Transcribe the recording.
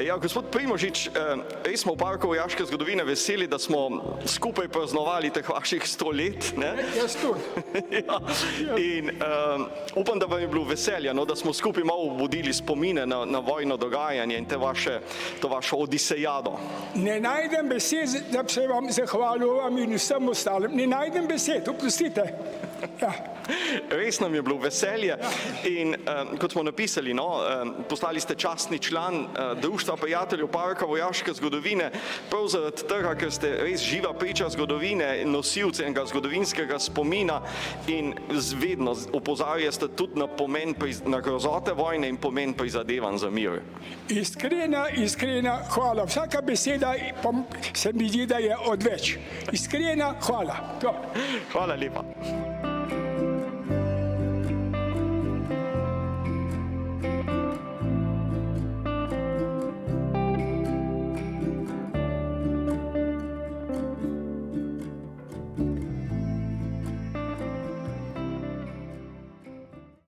Ja, gospod Primožič, res smo v Parku vojaške zgodovine veseli, da smo skupaj praznovali teh vaših 100 let. Ne? Jaz tudi. Ja. In upam, da vam je bilo veselje, no, da smo skupaj malo obudili spomine na vojno dogajanje in to vašo odisejado. Ne najdem besed, da bi se vam zahvalil vam in vsem ostalim. Ne najdem besed, oprostite. Ja. Res nam je bilo veselje in kot smo napisali, no, postali ste častni član Društva prijateljev Parka vojaške zgodovine, prav zaradi tega, ker ste res živa priča zgodovine, nosilce enega zgodovinskega spomina in vedno opozarjate tudi na pomen, na grozote vojne in pomen prizadevanj za mir. Iskrena hvala. Vsaka beseda se mi zdi, da je odveč. Iskrena hvala. To. Hvala lepa.